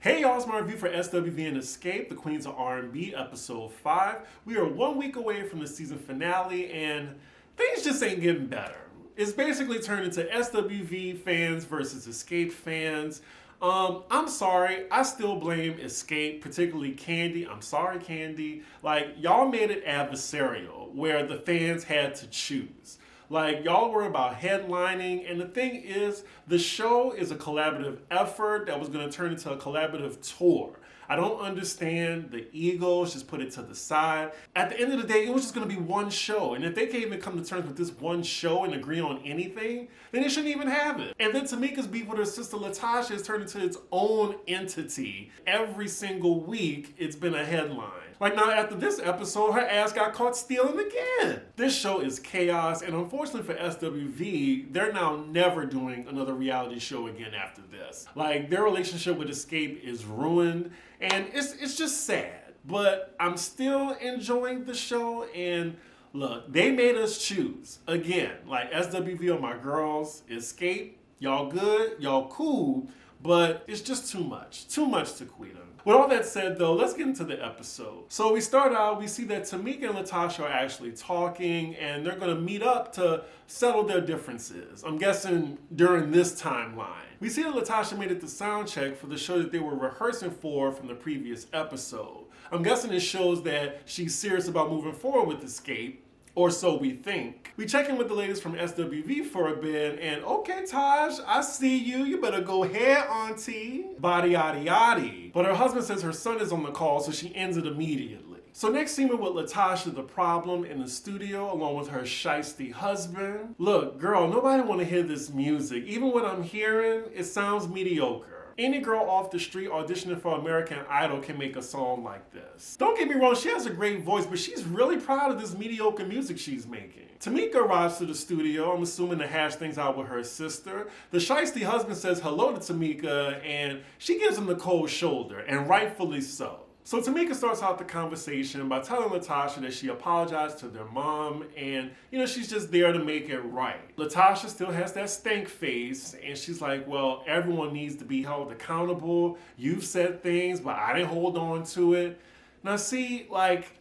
Hey y'all, it's my review for SWV Xscape, the Queens of R&B, Episode 5. We are 1 week away from the season finale, and things just ain't getting better. It's basically turned into SWV fans versus Xscape fans. I'm sorry, I still blame Xscape, particularly Candy. I'm sorry, Candy. Like, y'all made it adversarial, where the fans had to choose. Like, y'all were about headlining, and the thing is, the show is a collaborative effort that was going to turn into a collaborative tour. I don't understand the egos, just put it to the side. At the end of the day, it was just going to be one show, and if they can't even come to terms with this one show and agree on anything, then they shouldn't even have it. And then Tamika's beef with her sister Latocha has turned into its own entity. Every single week, it's been a headline. Like now after this episode, her ass got caught stealing again. This show is chaos, and unfortunately for SWV, they're now never doing another reality show again after this. Like, their relationship with Xscape is ruined, and it's just sad. But I'm still enjoying the show, and look, they made us choose. Again, like SWV are my girls, Xscape, y'all good, y'all cool, but it's just too much to quit them. With all that said though, let's get into the episode. So we start out, we see that Tamika and Latocha are actually talking, and they're gonna meet up to settle their differences. I'm guessing during this timeline. We see that Latocha made it to sound check for the show that they were rehearsing for from the previous episode. I'm guessing it shows that she's serious about moving forward with Xscape, or so we think. We check in with the ladies from SWV for a bit, and okay, Taj, I see you. You better go ahead, auntie. Body, yaddy, yaddy. But her husband says her son is on the call, so she ends it immediately. So next scene, we're with Latocha, the problem, in the studio, along with her shiesty husband. Look, girl, nobody want to hear this music. Even what I'm hearing, it sounds mediocre. Any girl off the street auditioning for American Idol can make a song like this. Don't get me wrong, she has a great voice, but she's really proud of this mediocre music she's making. Tamika arrives to the studio, I'm assuming to hash things out with her sister. The shiesty husband says hello to Tamika, and she gives him the cold shoulder, and rightfully so. So Tamika starts out the conversation by telling Latocha that she apologized to their mom, and she's just there to make it right. Latocha still has that stank face, and she's like, well, everyone needs to be held accountable. You've said things, but I didn't hold on to it. Now see, like,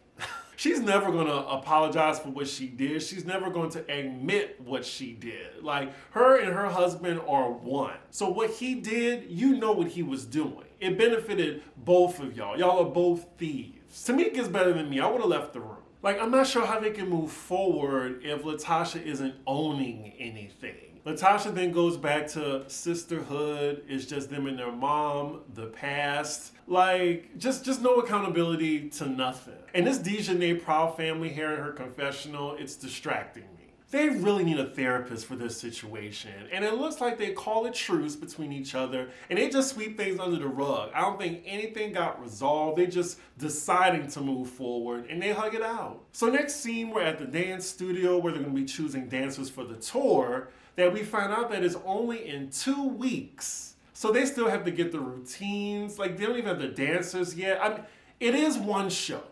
she's never gonna apologize for what she did. She's never going to admit what she did. Like, her and her husband are one. So what he did, you know what he was doing. It benefited both of y'all. Y'all are both thieves. Tamika's better than me. I would have left the room. Like, I'm not sure how they can move forward if Latocha isn't owning anything. Latocha then goes back to Sisterhood. It's just them and their mom, the past. Like, just no accountability to nothing. And this Dijonay Proud family here in her confessional, it's distracting me. They really need a therapist for this situation. And it looks like they call a truce between each other, and they just sweep things under the rug. I don't think anything got resolved. They're just deciding to move forward, and they hug it out. So next scene, we're at the dance studio where they're gonna be choosing dancers for the tour, that we find out that is only in 2 weeks. So they still have to get the routines. Like, they don't even have the dancers yet. I mean, it is one show.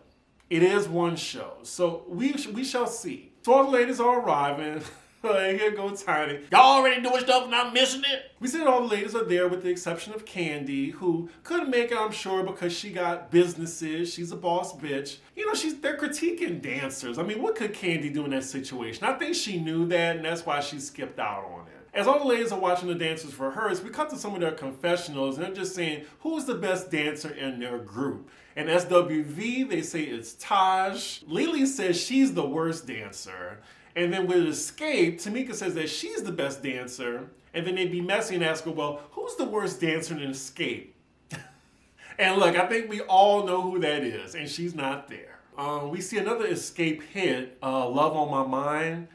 It is one show. So we shall see. So all the ladies are arriving. Here goes Tiny. Y'all already doing stuff and I'm missing it? We see that all the ladies are there with the exception of Candy, who couldn't make it, I'm sure, because she got businesses. She's a boss bitch. They're critiquing dancers. I mean, what could Candy do in that situation? I think she knew that, and that's why she skipped out on it. As all the ladies are watching the dancers rehearse, we cut to some of their confessionals, and they're just saying, who's the best dancer in their group? And SWV, they say it's Taj. Lily says she's the worst dancer. And then with Xscape, Tamika says that she's the best dancer. And then they'd be messy and ask her, well, who's the worst dancer in Xscape? And look, I think we all know who that is, and she's not there. We see another Xscape hit, Love on My Mind.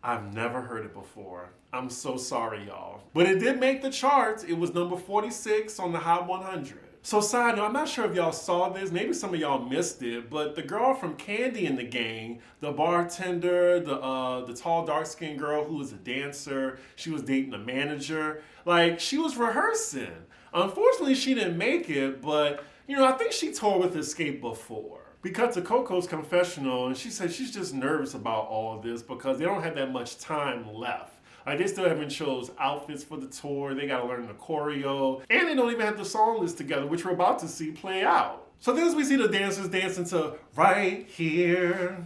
I've never heard it before. I'm so sorry, y'all. But it did make the charts. It was number 46 on the Hot 100. So side note, I'm not sure if y'all saw this, maybe some of y'all missed it, but the girl from Candy and the Gang, the bartender, the tall dark-skinned girl who was a dancer, she was dating a manager, like, she was rehearsing. Unfortunately, she didn't make it, but I think she toured with Xscape before. We cut to Coco's confessional, and she said she's just nervous about all of this because they don't have that much time left. Like, they still haven't chose outfits for the tour. They got to learn the choreo. And they don't even have the song list together, which we're about to see play out. So then as we see the dancers dancing to Right Here,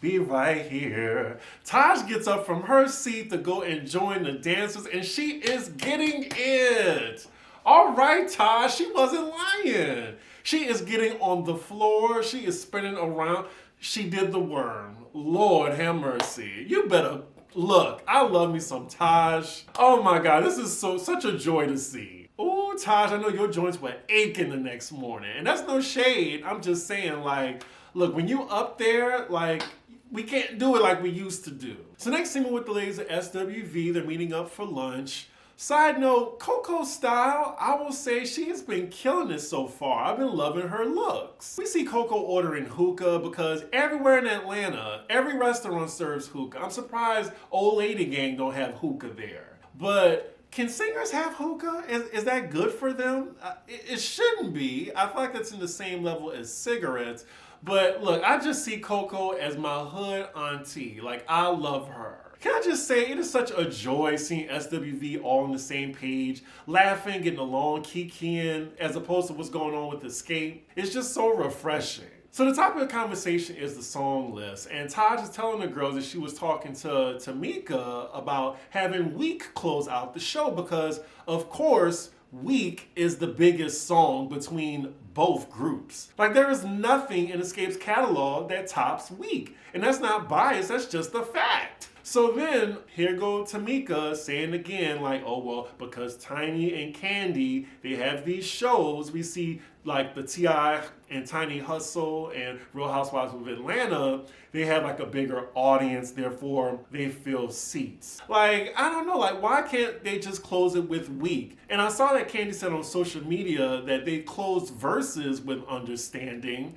Be Right Here, Taj gets up from her seat to go and join the dancers, and she is getting it. All right, Taj, she wasn't lying. She is getting on the floor. She is spinning around. She did the worm. Lord have mercy. You better look. I love me some Taj. Oh my God, this is such a joy to see. Ooh, Taj, I know your joints were aching the next morning. And that's no shade. I'm just saying, like, look, when you up there, like, we can't do it like we used to do. So next scene with the ladies at SWV, they're meeting up for lunch. Side note, Coco style, I will say she has been killing it so far. I've been loving her looks. We see Coco ordering hookah because everywhere in Atlanta, every restaurant serves hookah. I'm surprised Old Lady Gang don't have hookah there. But can singers have hookah? Is that good for them? It shouldn't be. I feel like that's in the same level as cigarettes. But look, I just see Coco as my hood auntie. Like, I love her. Can I just say, it is such a joy seeing SWV all on the same page, laughing, getting along, kikiing, as opposed to what's going on with Xscape. It's just so refreshing. So the topic of conversation is the song list, and Taj is telling the girls that she was talking to Mika about having Week close out the show because, of course, Week is the biggest song between both groups. Like, there is nothing in Xscape's catalog that tops Week. And that's not biased, that's just a fact. So then, here go Tamika saying again, like, oh, well, because Tiny and Candy, they have these shows. We see, like, the T.I. and Tiny Hustle and Real Housewives of Atlanta, they have, like, a bigger audience, therefore, they fill seats. Like, I don't know, like, why can't they just close it with Week? And I saw that Candy said on social media that they closed Verses with Understanding.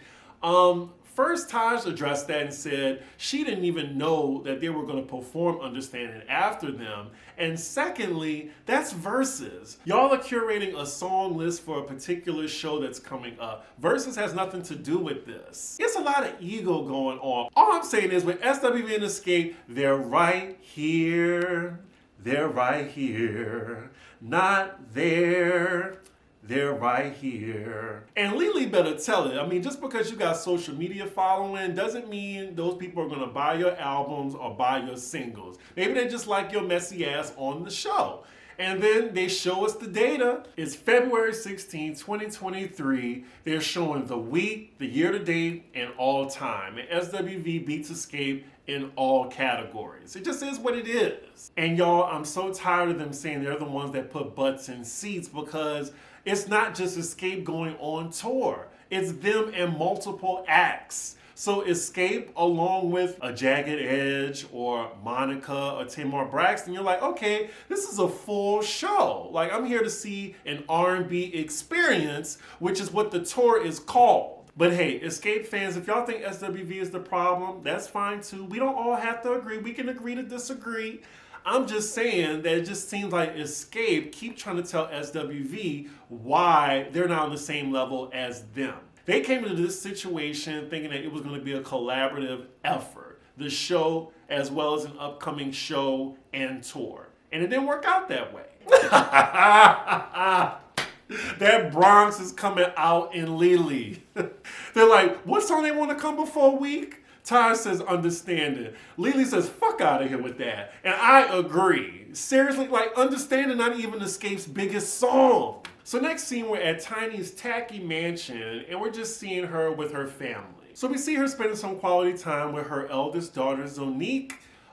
First, Taj addressed that and said she didn't even know that they were going to perform Understanding after them. And secondly, that's Verses. Y'all are curating a song list for a particular show that's coming up. Verses has nothing to do with this. It's a lot of ego going on. All I'm saying is with SWV and Xscape, they're right here. They're right here. Not there. They're right here. And Lily better tell it. I mean, just because you got social media following doesn't mean those people are going to buy your albums or buy your singles. Maybe they just like your messy ass on the show. And then they show us the data. It's February 16, 2023. They're showing the week, the year to date, and all time. And SWV beats Xscape in all categories. It just is what it is. And y'all, I'm so tired of them saying they're the ones that put butts in seats because it's not just Xscape going on tour. It's them and multiple acts. So Xscape along with a Jagged Edge or Monica or Tamar Braxton, you're like, okay, this is a full show. Like, I'm here to see an R&B experience, which is what the tour is called. But hey, Xscape fans, if y'all think SWV is the problem, that's fine too. We don't all have to agree. We can agree to disagree. I'm just saying that it just seems like Xscape keep trying to tell SWV why they're not on the same level as them. They came into this situation thinking that it was going to be a collaborative effort, the show as well as an upcoming show and tour. And it didn't work out that way. That Bronx is coming out in Lily. They're like, what song they want to come before Week? Taj says Understanding. Lily says, fuck out of here with that. And I agree. Seriously, like, Understanding not even Xscape's biggest song. So next scene, we're at Tiny's tacky mansion, and we're just seeing her with her family. So we see her spending some quality time with her eldest daughter, Zonique.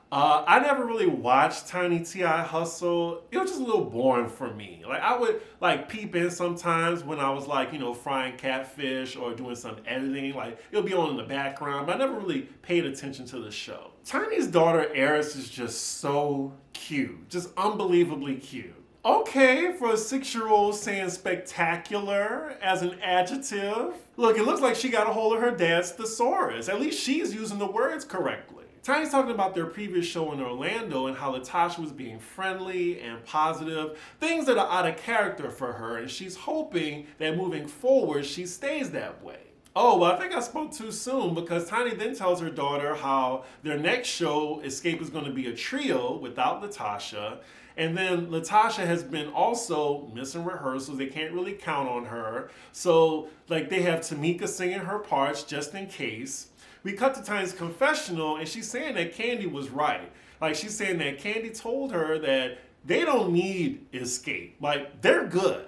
I never really watched Tiny T.I. Hustle. It was just a little boring for me. Like, I would like peep in sometimes when I was like, you know, frying catfish or doing some editing. Like, it'll be on in the background, but I never really paid attention to the show. Tiny's daughter, Eris, is just so cute. Just unbelievably cute. Okay, for a 6-year-old saying spectacular as an adjective. Look, it looks like she got a hold of her dad's thesaurus. At least she's using the words correctly. Tiny's talking about their previous show in Orlando and how Latocha was being friendly and positive, things that are out of character for her, and she's hoping that moving forward she stays that way. Oh, well, I think I spoke too soon because Tiny then tells her daughter how their next show, Xscape, is going to be a trio without Latocha. And then Latocha has been also missing rehearsals. They can't really count on her. So, like, they have Tamika singing her parts just in case. We cut to Tiny's confessional, and she's saying that Candy was right. Like, she's saying that Candy told her that they don't need Xscape. Like, they're good.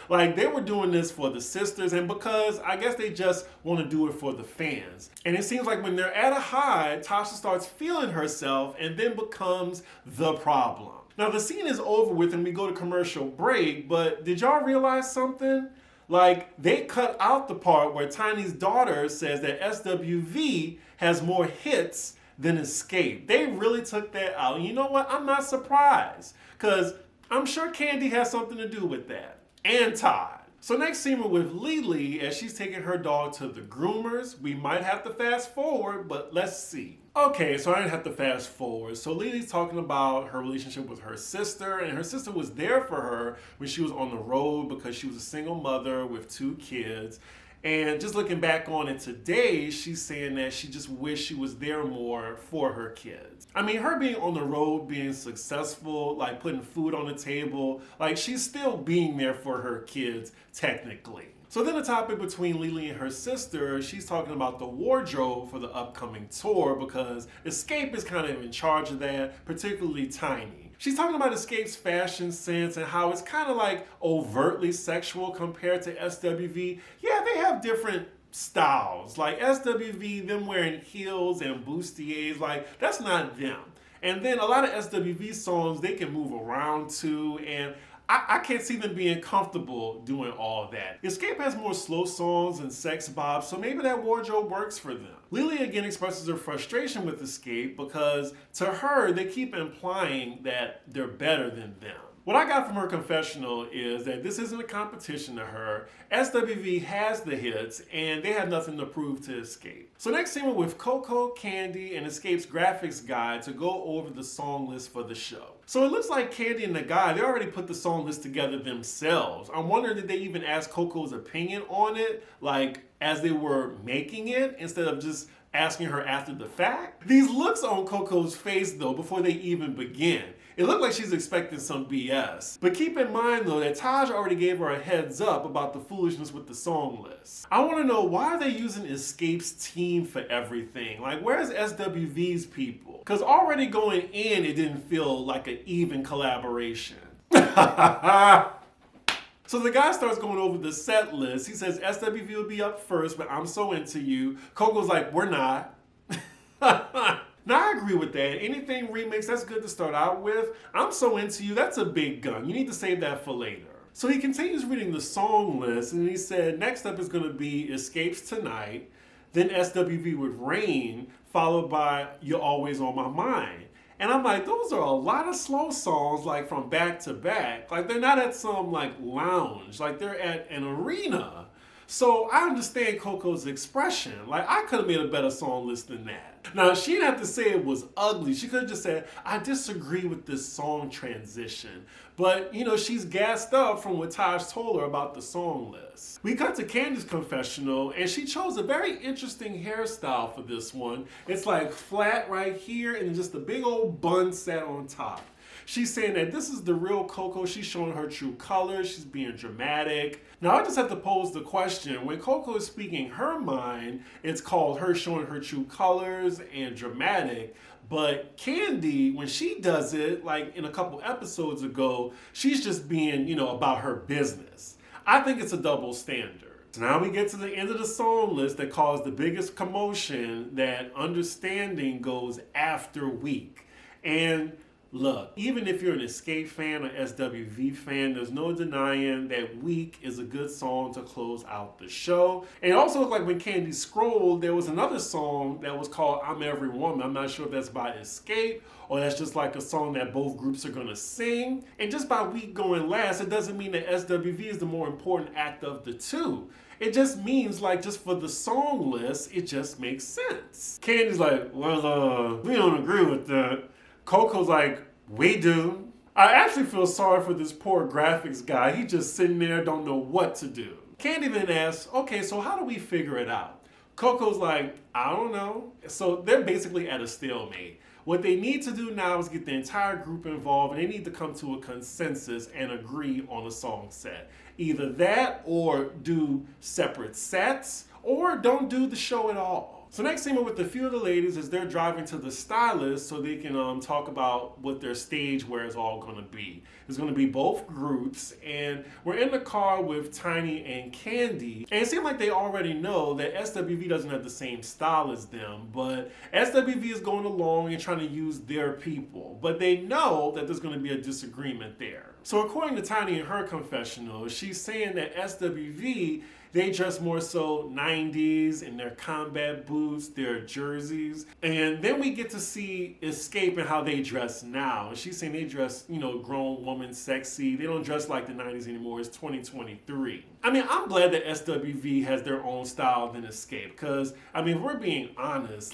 Like, they were doing this for the sisters, and because I guess they just want to do it for the fans. And it seems like when they're at a high, Tasha starts feeling herself and then becomes the problem. Now, the scene is over with and we go to commercial break, but did y'all realize something? Like, they cut out the part where Tiny's daughter says that SWV has more hits than Xscape. They really took that out. And you know what? I'm not surprised, because I'm sure Candy has something to do with that. And Todd. So next scene we're with Lily as she's taking her dog to the groomers. We might have to fast forward, but let's see. Okay, so I didn't have to fast forward. So Lily's talking about her relationship with her sister, and her sister was there for her when she was on the road because she was a single mother with 2 kids. And just looking back on it today, she's saying that she just wished she was there more for her kids. I mean, her being on the road, being successful, like putting food on the table, like she's still being there for her kids, technically. So then the topic between Lily and her sister, she's talking about the wardrobe for the upcoming tour because Xscape is kind of in charge of that, particularly Tiny. She's talking about Xscape's fashion sense and how it's kind of like overtly sexual compared to SWV. Yeah, they have different styles. Like SWV, them wearing heels and bustiers, like that's not them. And then a lot of SWV songs they can move around to, and I can't see them being comfortable doing all that. Xscape has more slow songs and sex bobs, so maybe that wardrobe works for them. Lily again expresses her frustration with Xscape because to her, they keep implying that they're better than them. What I got from her confessional is that this isn't a competition to her. SWV has the hits, and they have nothing to prove to Xscape. So next scene we're with Coco, Candy, and Xscape's graphics guy to go over the song list for the show. So it looks like Candy and the guy, they already put the song list together themselves. I'm wondering did they even ask Coco's opinion on it, like as they were making it, instead of just asking her after the fact? These looks on Coco's face though, before they even begin, it looked like she's expecting some BS. But keep in mind though that Taj already gave her a heads up about the foolishness with the song list. I want to know, why are they using Xscape's team for everything? Like, where's SWV's people? Because already going in, it didn't feel like an even collaboration. So the guy starts going over the set list. He says SWV will be up first, but I'm so into you. Coco's like, we're not. Now I agree with that. Anything remix, that's good to start out with. I'm so into you, that's a big gun. You need to save that for later. So he continues reading the song list, and he said next up is going to be Xscape's Tonight, then SWV with Rain, followed by You're Always on My Mind. And I'm like, those are a lot of slow songs, like from back to back. Like they're not at some like lounge, like they're at an arena. So I understand Coco's expression. Like, I could have made a better song list than that. Now, she didn't have to say it was ugly. She could have just said, I disagree with this song transition. But, you know, she's gassed up from what Taj told her about the song list. We cut to Candy's confessional, and she chose a very interesting hairstyle for this one. It's like flat right here, and just a big old bun set on top. She's saying that this is the real Coco. She's showing her true colors. She's being dramatic. Now, I just have to pose the question. When Coco is speaking her mind, it's called her showing her true colors and dramatic. But Candy, when she does it, like in a couple episodes ago, she's just being, you know, about her business. I think it's a double standard. So now we get to the end of the song list that caused the biggest commotion, that Understanding goes after Weak. And look, even if you're an Xscape fan or SWV fan, there's no denying that Weak is a good song to close out the show. And it also looked like when Candy scrolled, there was another song that was called I'm Every Woman. I'm not sure if that's by Xscape or that's just like a song that both groups are gonna sing. And just by Weak going last, it doesn't mean that SWV is the more important act of the two. It just means, like, just for the song list, it just makes sense. Candy's like, well, we don't agree with that. Coco's like, we do. I actually feel sorry for this poor graphics guy. He just sitting there, don't know what to do. Candy then asks, okay, so how do we figure it out? Coco's like, I don't know. So they're basically at a stalemate. What they need to do now is get the entire group involved, and they need to come to a consensus and agree on a song set. Either that, or do separate sets, or don't do the show at all. So next scene with a few of the ladies is they're driving to the stylist so they can talk about what their stage wear is all going to be. It's going to be both groups, and we're in the car with Tiny and Candy. And it seems like they already know that SWV doesn't have the same style as them, but SWV is going along and trying to use their people. But they know that there's going to be a disagreement there. So according to Tiny in her confessional, she's saying that SWV, they dress more so 90s in their combat boots, their jerseys. And then we get to see Xscape and how they dress now. She's saying they dress, grown woman sexy. They don't dress like the 90s anymore. It's 2023. I mean, I'm glad that SWV has their own style than Xscape. Because, if we're being honest,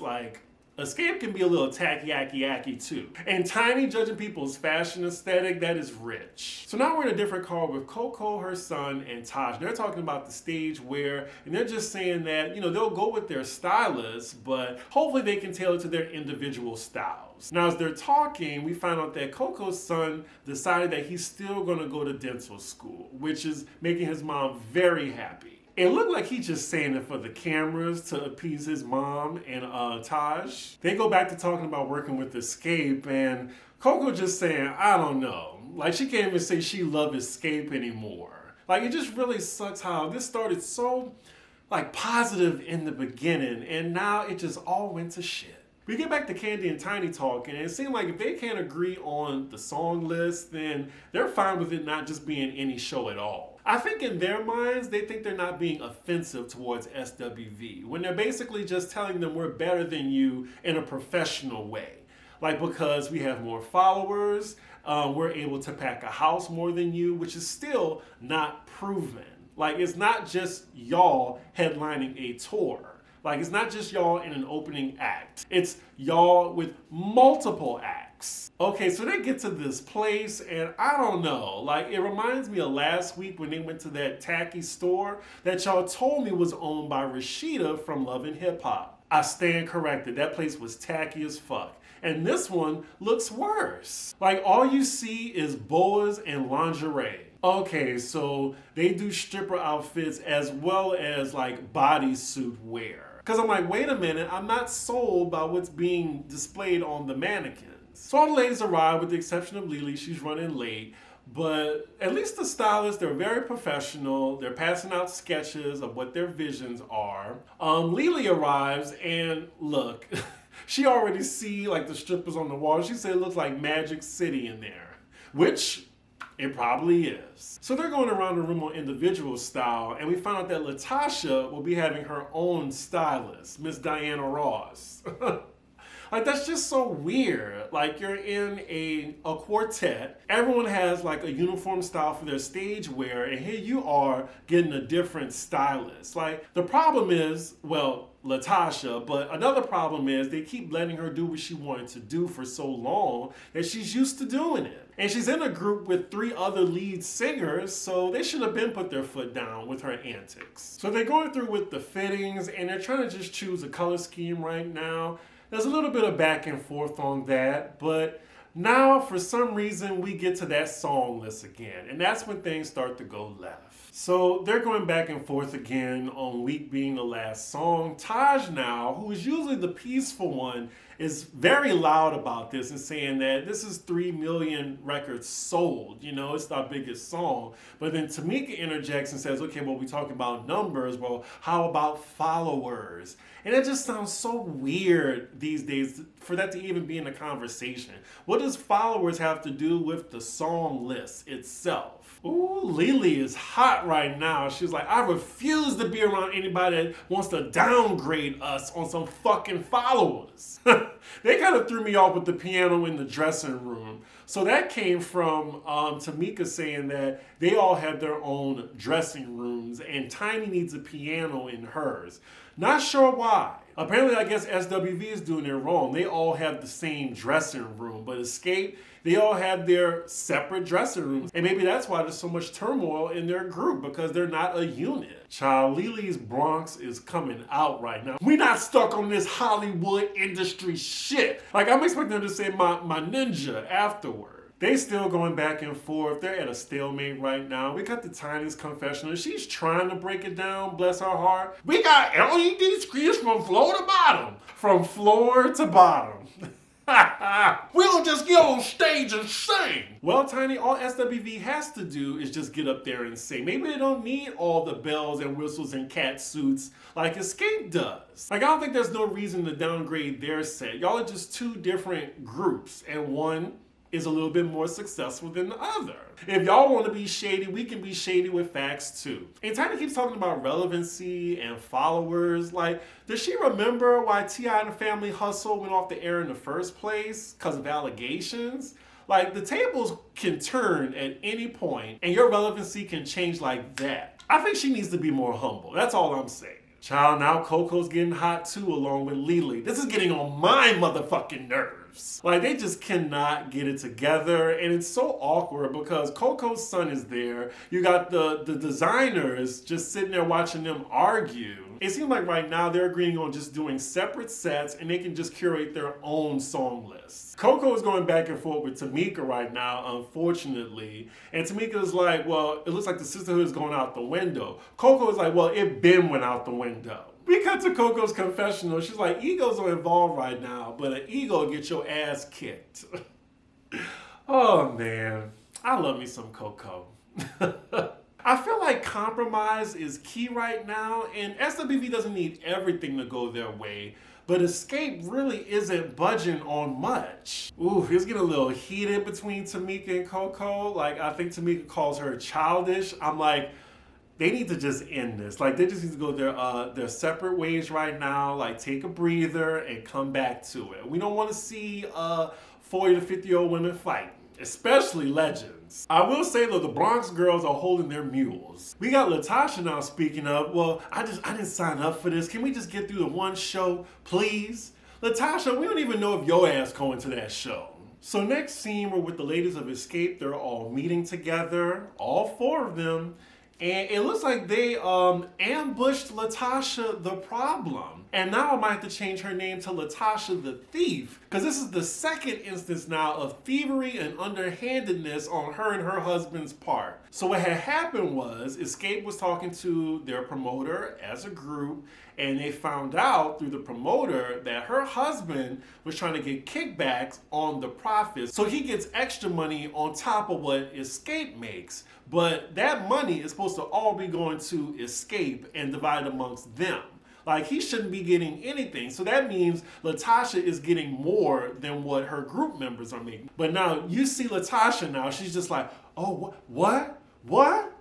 Xscape can be a little tacky too. And Tiny judging people's fashion aesthetic, that is rich. So now we're in a different car with Coco, her son, and Taj. They're talking about the stage wear, and they're just saying that, they'll go with their stylists, but hopefully they can tailor to their individual styles. Now, as they're talking, we find out that Coco's son decided that he's still gonna go to dental school, which is making his mom very happy. It looked like he's just saying it for the cameras to appease his mom and Taj. They go back to talking about working with Xscape, and Coco just saying, I don't know. She can't even say she loves Xscape anymore. It just really sucks how this started so, positive in the beginning, and now it just all went to shit. We get back to Candy and Tiny talking, and it seems like if they can't agree on the song list, then they're fine with it not just being any show at all. I think in their minds, they think they're not being offensive towards SWV, when they're basically just telling them we're better than you in a professional way. Because we have more followers, we're able to pack a house more than you, which is still not proven. It's not just y'all headlining a tour. It's not just y'all in an opening act. It's y'all with multiple acts. Okay, so they get to this place, and I don't know. It reminds me of last week when they went to that tacky store that y'all told me was owned by Rashida from Love and Hip Hop. I stand corrected. That place was tacky as fuck. And this one looks worse. All you see is boas and lingerie. Okay, so they do stripper outfits as well as bodysuit wear. Because I'm like, wait a minute, I'm not sold by what's being displayed on the mannequins. So all the ladies arrive with the exception of Lily. She's running late. But at least the stylists, they're very professional. They're passing out sketches of what their visions are. Lily arrives and look, she already see the strippers on the wall. She said it looks like Magic City in there, which it probably is. So they're going around the room on individual style, and we found out that Latocha will be having her own stylist, Miss Diana Ross. That's just so weird. You're in a quartet. Everyone has a uniform style for their stage wear, and here you are getting a different stylist. The problem is, Latocha, but another problem is they keep letting her do what she wanted to do for so long that she's used to doing it. And she's in a group with 3 other lead singers, so they should have been put their foot down with her antics. So they're going through with the fittings, and they're trying to just choose a color scheme right now. There's a little bit of back and forth on that, but now for some reason we get to that song list again, and that's when things start to go left. So they're going back and forth again on Week being the last song. Taj now, who is usually the peaceful one, is very loud about this and saying that this is 3 million records sold. It's our biggest song. But then Tamika interjects and says, okay, we talk about numbers. Well, how about followers? And it just sounds so weird these days for that to even be in a conversation. What does followers have to do with the song list itself? Ooh, Lily is hot right now. She's like, I refuse to be around anybody that wants to downgrade us on some fucking followers. They kind of threw me off with the piano in the dressing room. So that came from Tamika saying that they all have their own dressing rooms and Tiny needs a piano in hers. Not sure why. Apparently, I guess SWV is doing it wrong. They all have the same dressing room, but Xscape, they all have their separate dressing rooms. And maybe that's why there's so much turmoil in their group, because they're not a unit. Child, Lily's Bronx is coming out right now. We're not stuck on this Hollywood industry shit. Like, I'm expecting them to say my ninja afterward. They still going back and forth. They're at a stalemate right now. We got the tiniest confessional. She's trying to break it down, bless her heart. We got LED screens from floor to bottom. From floor to bottom. We don't just get on stage and sing. Well, Tiny, all SWV has to do is just get up there and sing. Maybe they don't need all the bells and whistles and cat suits like Xscape does. Like, I don't think there's no reason to downgrade their set. Y'all are just two different groups, and one is a little bit more successful than the other. If y'all want to be shady, we can be shady with facts too. And Tiny keeps talking about relevancy and followers. Like, does she remember why T.I. and the Family Hustle went off the air in the first place? Because of allegations? Like, the tables can turn at any point and your relevancy can change like that. I think she needs to be more humble. That's all I'm saying. Child, now Coco's getting hot too, along with Lily. This is getting on my motherfucking nerves. Like, they just cannot get it together, and it's so awkward because Coco's son is there. You got the designers just sitting there watching them argue. It seems like right now they're agreeing on just doing separate sets, and they can just curate their own song lists. Coco is going back and forth with Tamika right now, unfortunately. And Tamika's like, well, it looks like the Sisterhood is going out the window. Coco is like, well, it been went out the window. We cut to Coco's confessional. She's like, egos are involved right now, but an ego gets your ass kicked. Oh, man. I love me some Coco. I feel like compromise is key right now, and SWV doesn't need everything to go their way, but Xscape really isn't budging on much. Ooh, it's getting a little heated between Tamika and Coco. Like, I think Tamika calls her childish. I'm like, they need to just end this. Like, they just need to go their separate ways right now. Like, take a breather and come back to it. We don't want to see 40 to 50-year-old women fight, especially legends. I will say though, the Bronx girls are holding their mules. We got Latocha now speaking up. Well, I didn't sign up for this. Can we just get through the one show, please? Latocha, we don't even know if your ass going to that show. So next scene, we're with the ladies of Xscape. They're all meeting together, all four of them. And it looks like they ambushed Latocha the Problem. And now I might have to change her name to Latocha the Thief, because this is the second instance now of thievery and underhandedness on her and her husband's part. So what had happened was Xscape was talking to their promoter as a group, and they found out through the promoter that her husband was trying to get kickbacks on the profits. So he gets extra money on top of what Xscape makes. But that money is supposed to all be going to Xscape and divided amongst them. Like, he shouldn't be getting anything. So that means Latocha is getting more than what her group members are making. But now you see Latocha now, she's just like, oh, what?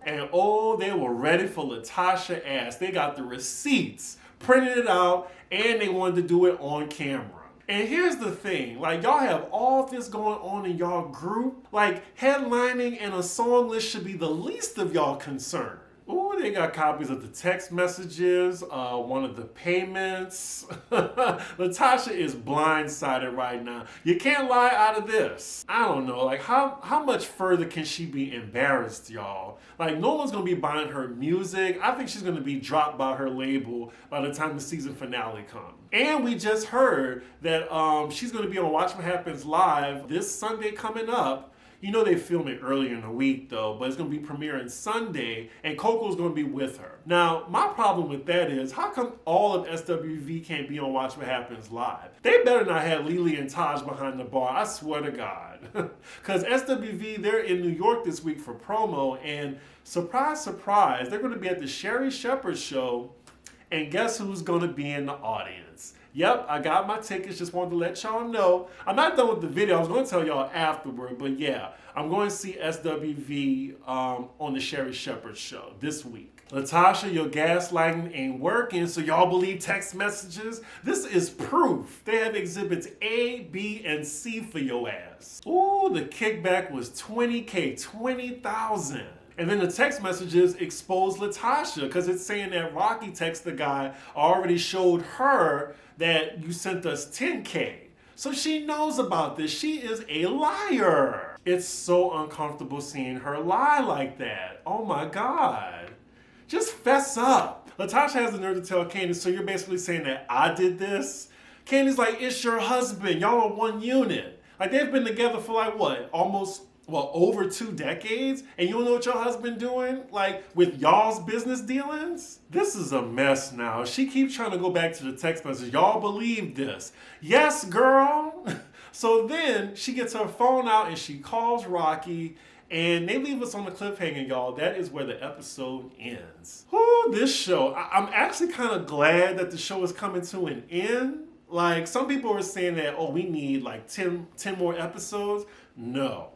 And oh, they were ready for Latocha ass. They got the receipts, printed it out, and they wanted to do it on camera. And here's the thing, like, y'all have all this going on in y'all group. Like, headlining and a song list should be the least of y'all concern. Ooh, they got copies of the text messages, one of the payments. Latocha is blindsided right now. You can't lie out of this. I don't know, like, how much further can she be embarrassed, y'all? Like, no one's gonna be buying her music. I think she's gonna be dropped by her label by the time the season finale comes. And we just heard that she's gonna be on Watch What Happens Live this Sunday coming up. You know they film it earlier in the week though, but it's going to be premiering Sunday, and Coco's going to be with her. Now, my problem with that is, how come all of SWV can't be on Watch What Happens Live? They better not have Lily and Taj behind the bar, I swear to God. Because SWV, they're in New York this week for promo, and surprise, surprise, they're going to be at the Sherry Shepherd show, and guess who's going to be in the audience? Yep, I got my tickets, just wanted to let y'all know. I'm not done with the video, I was going to tell y'all afterward, but yeah, I'm going to see SWV on the Sherry Shepherd show this week. Latocha, your gaslighting ain't working, so y'all believe text messages? This is proof. They have exhibits A, B, and C for your ass. Ooh, the kickback was $20K, $20,000. And then the text messages expose Latocha because it's saying that Rocky texted the guy already showed her that you sent us 10K. So she knows about this. She is a liar. It's so uncomfortable seeing her lie like that. Oh my God. Just fess up. Latocha has the nerve to tell Candace, so you're basically saying that I did this? Candace's like, it's your husband. Y'all are one unit. Like, they've been together for like what? Over 2 decades? And you don't know what your husband doing? Like, with y'all's business dealings? This is a mess now. She keeps trying to go back to the text message. Y'all believe this? Yes, girl. So then she gets her phone out and she calls Rocky. And they leave us on the cliffhanger, y'all. That is where the episode ends. Whoo, this show. I'm actually kind of glad that the show is coming to an end. Like, some people are saying that, oh, we need like 10 more episodes. No.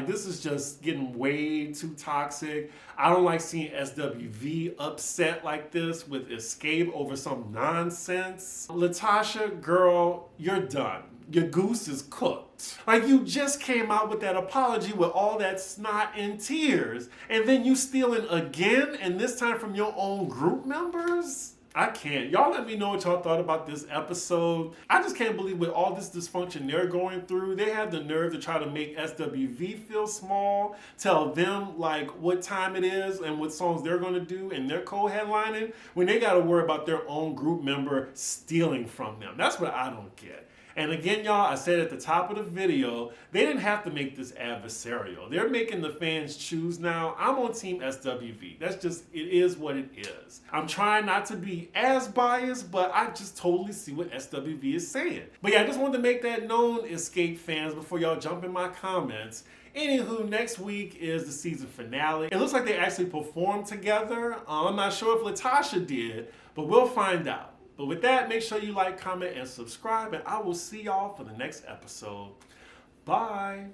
This is just getting way too toxic. I don't like seeing SWV upset like this with Xscape over some nonsense. Latocha, girl, you're done. Your goose is cooked. Like, you just came out with that apology with all that snot and tears, and then you stealing again, and this time from your own group members? I can't. Y'all let me know what y'all thought about this episode. I just can't believe with all this dysfunction they're going through, they have the nerve to try to make SWV feel small, tell them like what time it is and what songs they're going to do and their co-headlining, when they got to worry about their own group member stealing from them. That's what I don't get. And again, y'all, I said at the top of the video, they didn't have to make this adversarial. They're making the fans choose now. I'm on Team SWV. That's just, it is what it is. I'm trying not to be as biased, but I just totally see what SWV is saying. But yeah, I just wanted to make that known, Xscape fans, before y'all jump in my comments. Anywho, next week is the season finale. It looks like they actually performed together. I'm not sure if Latocha did, but we'll find out. But with that, make sure you like, comment, and subscribe, and I will see y'all for the next episode. Bye.